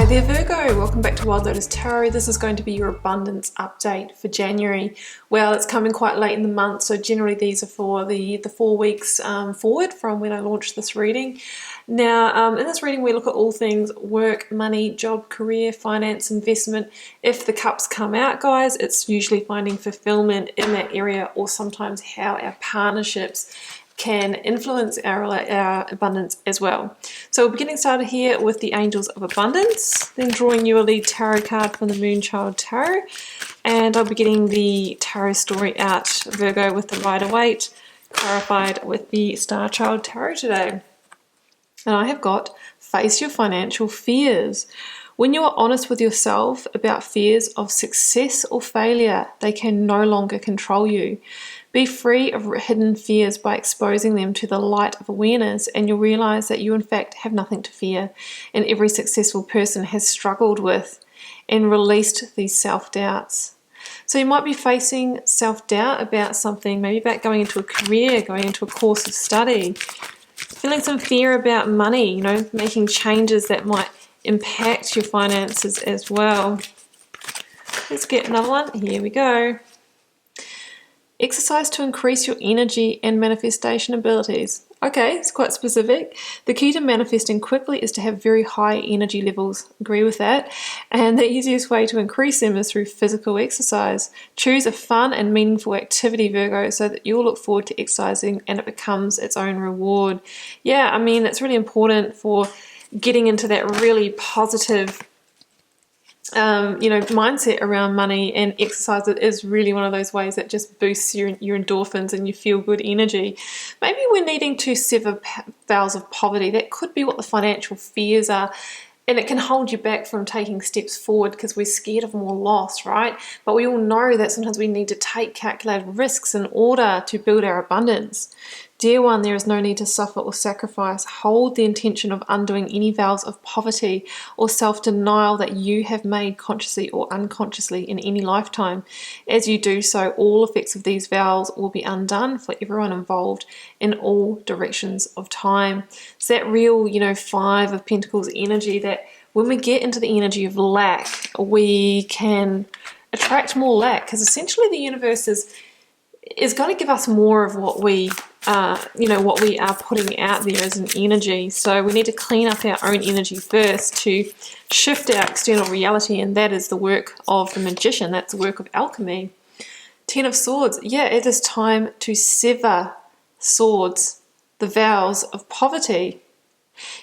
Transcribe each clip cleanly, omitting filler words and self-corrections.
there Virgo, welcome back to Wild Lotus Tarot. This is going to be your abundance update for January. Well, it's coming quite late in the month, so generally these are for the 4 weeks forward from when I launched this reading. Now, in this reading we look at all things work, money, job, career, finance, investment. If the cups come out, guys, it's usually finding fulfillment in that area, or sometimes how our partnerships can influence our abundance as well. So we're getting started here with the Angels of Abundance, then drawing you a lead tarot card from the Moonchild Tarot, and I'll be getting the tarot story out, Virgo, with the Rider-Waite, clarified with the Star Child Tarot today. And I have got Face Your Financial Fears. When you are honest with yourself about fears of success or failure, they can no longer control you. Be free of hidden fears by exposing them to the light of awareness, and you'll realize that you in fact have nothing to fear, and every successful person has struggled with and released these self-doubts. So you might be facing self-doubt about something, maybe about going into a career, going into a course of study, feeling some fear about money, you know, making changes that might impact your finances as well. Let's get another one. Here we go. Exercise to increase your energy and manifestation abilities. Okay, it's quite specific. The key to manifesting quickly is to have very high energy levels. Agree with that. And the easiest way to increase them is through physical exercise. Choose a fun and meaningful activity, Virgo, so that you'll look forward to exercising and it becomes its own reward. Yeah, I mean, it's really important for getting into that really positive mindset around money, and exercise is really one of those ways that just boosts your endorphins and you feel good energy. Maybe we're needing to sever vows of poverty. That could be what the financial fears are, and it can hold you back from taking steps forward because we're scared of more loss, right? But we all know that sometimes we need to take calculated risks in order to build our abundance. Dear one, there is no need to suffer or sacrifice. Hold the intention of undoing any vows of poverty or self-denial that you have made consciously or unconsciously in any lifetime. As you do so, all effects of these vows will be undone for everyone involved in all directions of time. It's that real, Five of Pentacles energy that when we get into the energy of lack, we can attract more lack, because essentially the universe is going to give us more of what we what we are putting out there as an energy. So we need to clean up our own energy first to shift our external reality, and that is the work of the magician. That's the work of alchemy. Ten of Swords. Yeah, it is time to sever swords, the vows of poverty.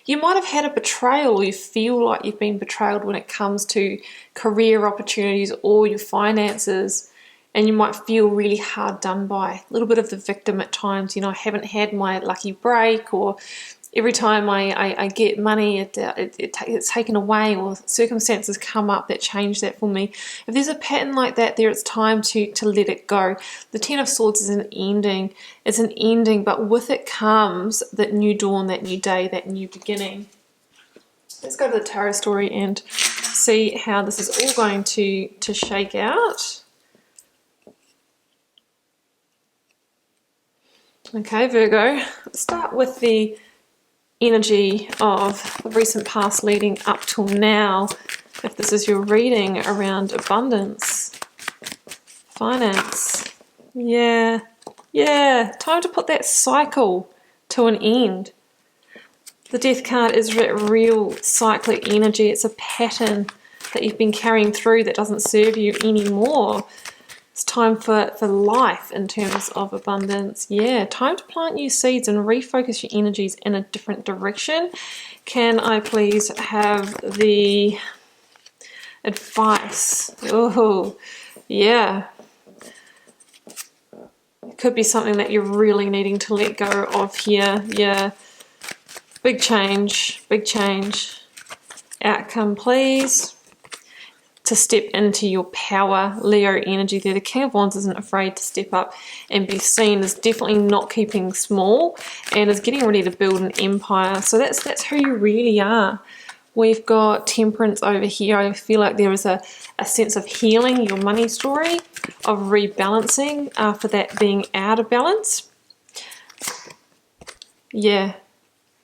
You might have had a betrayal, or you feel like you've been betrayed when it comes to career opportunities or your finances. And you might feel really hard done by, a little bit of the victim at times. I haven't had my lucky break, or every time I get money, it's taken away, or circumstances come up that change that for me. If there's a pattern like that there, it's time to let it go. The Ten of Swords is an ending. It's an ending, but with it comes that new dawn, that new day, that new beginning. Let's go to the tarot story and see how this is all going to shake out. Okay, Virgo, let's start with the energy of the recent past leading up till now. If this is your reading around abundance, finance, yeah, time to put that cycle to an end. The Death card is real cyclic energy. It's a pattern that you've been carrying through that doesn't serve you anymore. It's time for life in terms of abundance. Yeah, time to plant new seeds and refocus your energies in a different direction. Can I please have the advice? Oh, yeah. It could be something that you're really needing to let go of here. Yeah. Big change. Outcome, please. To step into your power, Leo energy there. The King of Wands isn't afraid to step up and be seen, is definitely not keeping small, and is getting ready to build an empire. So that's who you really are. We've got Temperance over here. I feel like there is a sense of healing, your money story, of rebalancing after that being out of balance. Yeah,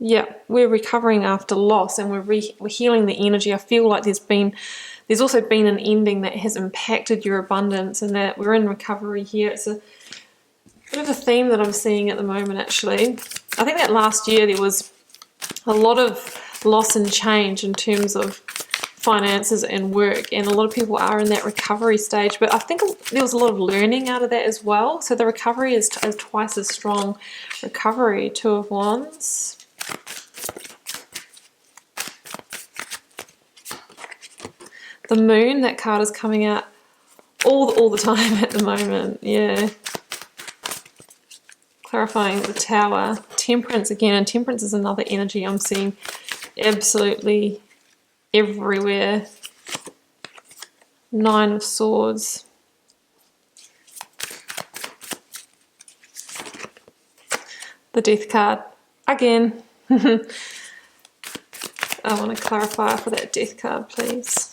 Yeah, we're recovering after loss, and we're healing the energy. I feel like there's also been an ending that has impacted your abundance, and that we're in recovery here. It's a bit of a theme that I'm seeing at the moment, actually. I think that last year there was a lot of loss and change in terms of finances and work, and a lot of people are in that recovery stage, but I think there was a lot of learning out of that as well. So the recovery is twice as strong recovery. Two of Wands. The Moon, that card is coming out all the time at the moment. Yeah. Clarifying the Tower. Temperance again, and Temperance is another energy I'm seeing absolutely everywhere. Nine of Swords. The Death card again. I want to clarify for that Death card, please.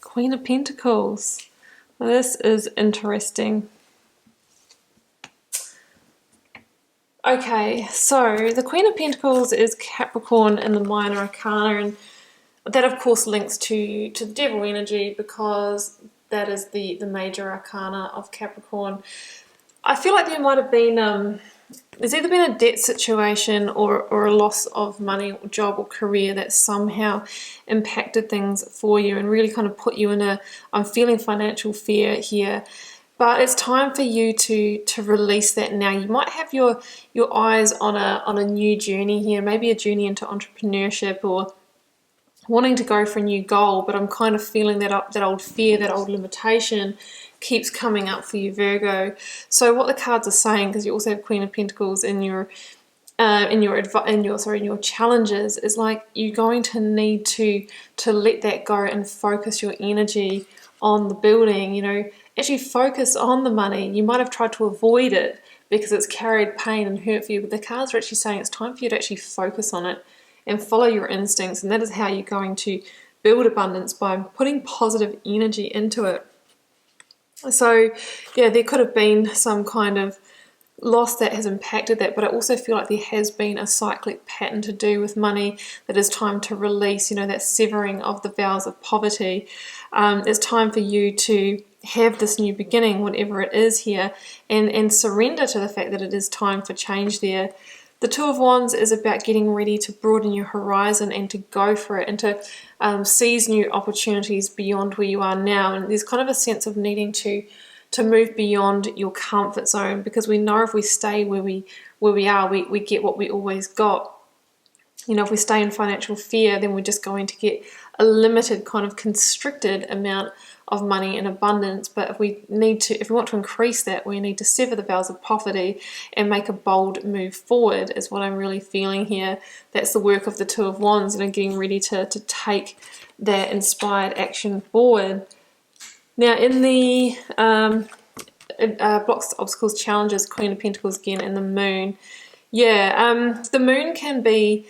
Queen of Pentacles. Well, this is interesting. Okay, so the Queen of Pentacles is Capricorn in the Minor Arcana, and that of course links to the Devil energy, because that is the major arcana of Capricorn. I feel like there might have been there's either been a debt situation or a loss of money or job or career that somehow impacted things for you and really kind of put you in a, I'm feeling financial fear here. But it's time for you to release that now. You might have your eyes on a new journey here, maybe a journey into entrepreneurship or wanting to go for a new goal, but I'm kind of feeling that old fear, that old limitation keeps coming up for you, Virgo. So what the cards are saying, because you also have Queen of Pentacles in your challenges, is like you're going to need to let that go and focus your energy on the building. You know, actually focus on the money. You might have tried to avoid it because it's carried pain and hurt for you, but the cards are actually saying it's time for you to actually focus on it and follow your instincts, and that is how you're going to build abundance, by putting positive energy into it. So yeah, there could have been some kind of loss that has impacted that, but I also feel like there has been a cyclic pattern to do with money that is time to release, you know, that severing of the vows of poverty. It's time for you to have this new beginning, whatever it is here, and surrender to the fact that it is time for change there. The Two of Wands is about getting ready to broaden your horizon and to go for it and to seize new opportunities beyond where you are now. And there's kind of a sense of needing to move beyond your comfort zone, because we know if we stay where we are, we get what we always got. You know, if we stay in financial fear, then we're just going to get a limited kind of constricted amount of money and abundance. But if we want to increase that, we need to sever the vows of poverty and make a bold move forward, is what I'm really feeling here. That's the work of the Two of Wands, you know, getting ready to take that inspired action forward. Now in the blocks, obstacles, challenges, Queen of Pentacles again, and the Moon. Yeah, the Moon can be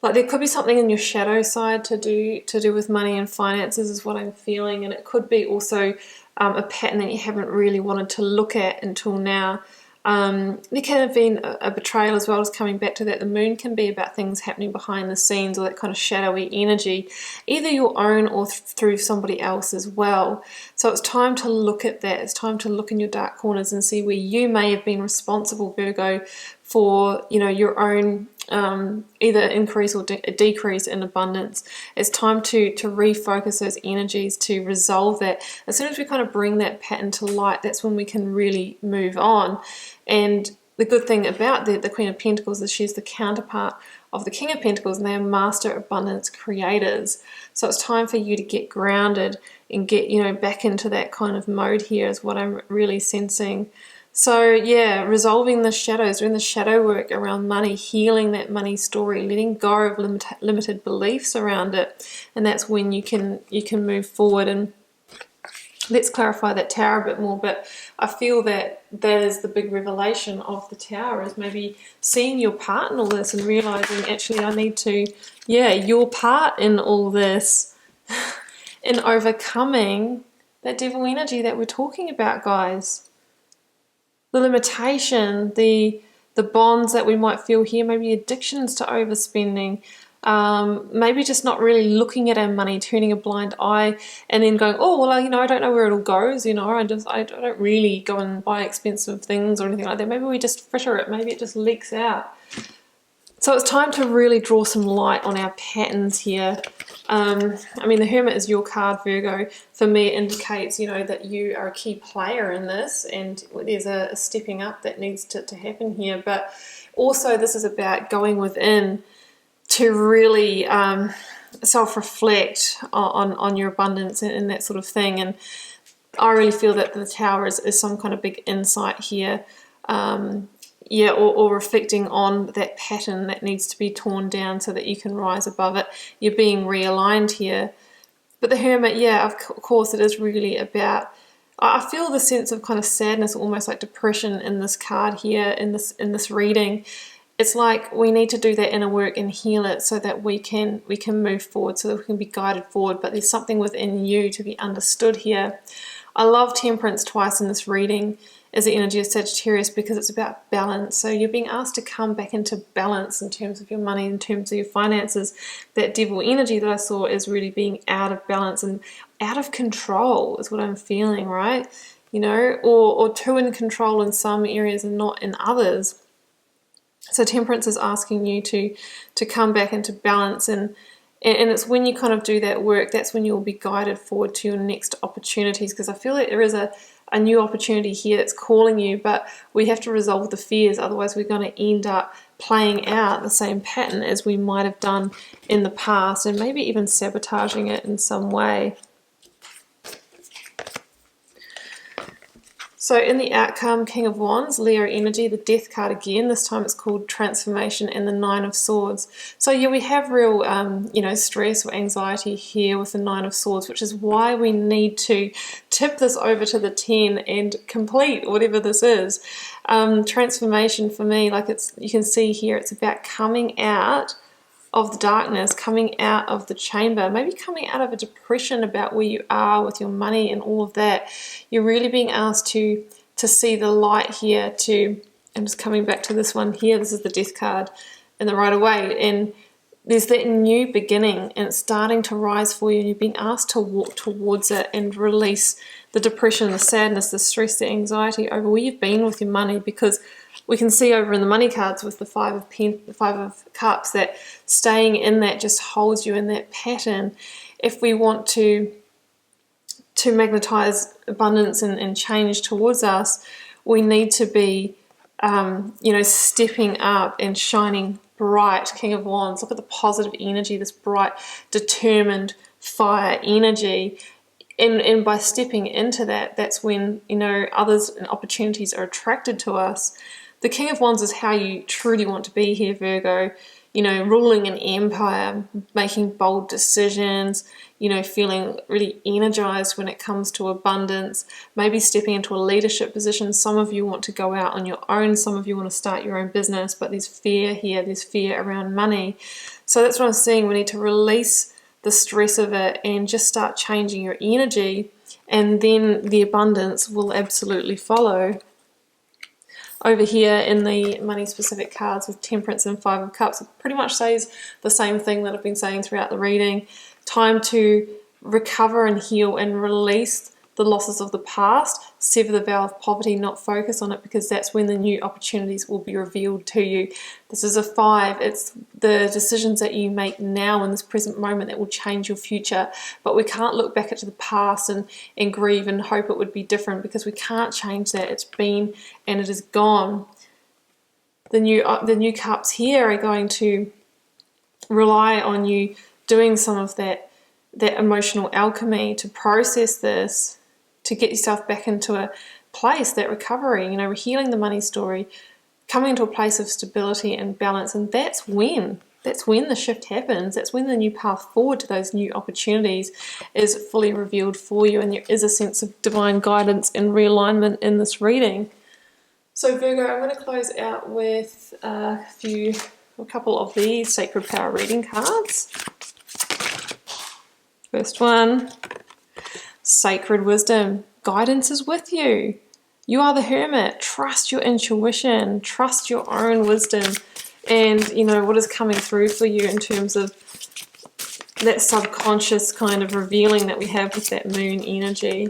like, there could be something in your shadow side to do with money and finances, is what I'm feeling, and it could be also a pattern that you haven't really wanted to look at until now. There can have been a betrayal as well, as coming back to that. The Moon can be about things happening behind the scenes, or that kind of shadowy energy, either your own or through somebody else as well. So it's time to look at that. It's time to look in your dark corners and see where you may have been responsible, Virgo, for, you know, your own either increase or decrease in abundance. It's time to refocus those energies, to resolve that. As soon as we kind of bring that pattern to light, that's when we can really move on. And the good thing about the Queen of Pentacles is she's the counterpart of the King of Pentacles, and they are master abundance creators. So it's time for you to get grounded and get, you know, back into that kind of mode here, is what I'm really sensing. So yeah, resolving the shadows, doing the shadow work around money, healing that money story, letting go of limited beliefs around it, and that's when you can move forward. And let's clarify that Tower a bit more, but I feel that is the big revelation of the Tower, is maybe seeing your part in all this and realizing, actually I need to, yeah, your part in all this, in overcoming that devil energy that we're talking about, guys. the limitation, the bonds that we might feel here, maybe addictions to overspending, maybe just not really looking at our money, turning a blind eye, and then going, oh well, I don't know where it all goes, I don't really go and buy expensive things or anything like that. Maybe we just fritter it, maybe it just leaks out. So it's time to really draw some light on our patterns here. I mean, the Hermit is your card, Virgo. For me, it indicates, that you are a key player in this, and there's a stepping up that needs to happen here. But also, this is about going within to really self-reflect on your abundance and that sort of thing. And I really feel that the Tower is some kind of big insight here. Or reflecting on that pattern that needs to be torn down so that you can rise above it. You're being realigned here. But the Hermit, of course, it is really about, I feel the sense of kind of sadness, almost like depression in this card here, in this reading. It's like we need to do that inner work and heal it so that we can move forward, so that we can be guided forward. But there's something within you to be understood here. I love Temperance twice in this reading as the energy of Sagittarius because it's about balance. So you're being asked to come back into balance in terms of your money, in terms of your finances. That Devil energy that I saw is really being out of balance and out of control is what I'm feeling, right? Or too in control in some areas and not in others. So Temperance is asking you to come back into balance, and it's when you kind of do that work, that's when you'll be guided forward to your next opportunities, because I feel like there is a new opportunity here that's calling you, but we have to resolve the fears, otherwise we're going to end up playing out the same pattern as we might have done in the past, and maybe even sabotaging it in some way. So in the outcome, King of Wands, Leo energy, the Death card again. This time it's called Transformation, and the Nine of Swords. So yeah, we have real, stress or anxiety here with the Nine of Swords, which is why we need to tip this over to the 10 and complete whatever this is. Transformation for me, you can see here, it's about coming out of the darkness, coming out of the chamber, maybe coming out of a depression about where you are with your money and all of that. You're really being asked to see the light here. I'm just coming back to this one here. This is the Death card in the Rider-Waite, and there's that new beginning, and it's starting to rise for you, and you're being asked to walk towards it and release the depression, the sadness, the stress, the anxiety over where you've been with your money, because we can see over in the money cards with the Five of Cups that staying in that just holds you in that pattern. If we want to magnetize abundance and change towards us, we need to be, stepping up and shining bright. King of Wands, look at the positive energy, this bright, determined fire energy. And by stepping into that, that's when, others and opportunities are attracted to us. The King of Wands is how you truly want to be here, Virgo. Ruling an empire, making bold decisions, feeling really energized when it comes to abundance, maybe stepping into a leadership position. Some of you want to go out on your own, some of you want to start your own business, but there's fear here, there's fear around money. So that's what I'm saying, we need to release the stress of it and just start changing your energy, and then the abundance will absolutely follow. Over here in the money specific cards with Temperance and Five of Cups, it pretty much says the same thing that I've been saying throughout the reading. Time to recover and heal and release the losses of the past, sever the vow of poverty, not focus on it, because that's when the new opportunities will be revealed to you. This is a 5. It's the decisions that you make now in this present moment that will change your future. But we can't look back into the past and grieve and hope it would be different, because we can't change that. It's been and it is gone. The new cups here are going to rely on you doing some of that emotional alchemy to process this, to get yourself back into a place, that recovery, healing the money story, coming into a place of stability and balance. And that's when the shift happens. That's when the new path forward to those new opportunities is fully revealed for you, and there is a sense of divine guidance and realignment in this reading. So Virgo, I'm going to close out with a couple of these Sacred Power reading cards. First one, Sacred Wisdom. Guidance is with you. You are the Hermit. Trust your intuition, trust your own wisdom, and you know what is coming through for you in terms of that subconscious kind of revealing that we have with that moon energy.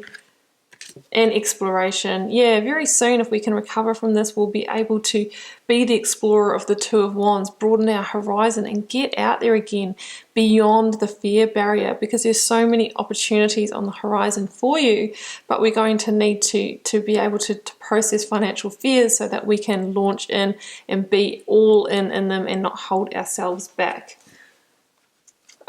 And exploration. Yeah, very soon, if we can recover from this, we'll be able to be the explorer of the Two of Wands, broaden our horizon and get out there again beyond the fear barrier, because there's so many opportunities on the horizon for you, but we're going to need to be able to process financial fears so that we can launch in and be all in them and not hold ourselves back.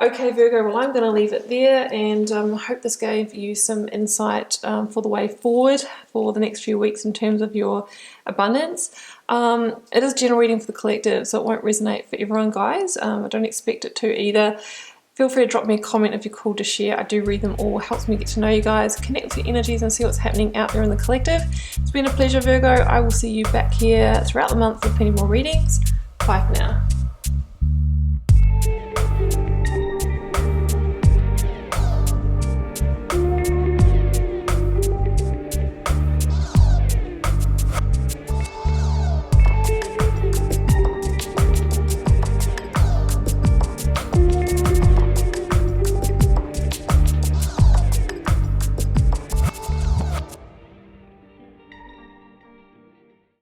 Okay, Virgo, well, I'm going to leave it there, and I hope this gave you some insight for the way forward for the next few weeks in terms of your abundance. It is general reading for the collective, so it won't resonate for everyone, guys. I don't expect it to either. Feel free to drop me a comment if you're called to share. I do read them all. It helps me get to know you guys, connect with your energies, and see what's happening out there in the collective. It's been a pleasure, Virgo. I will see you back here throughout the month with plenty more readings. Bye for now.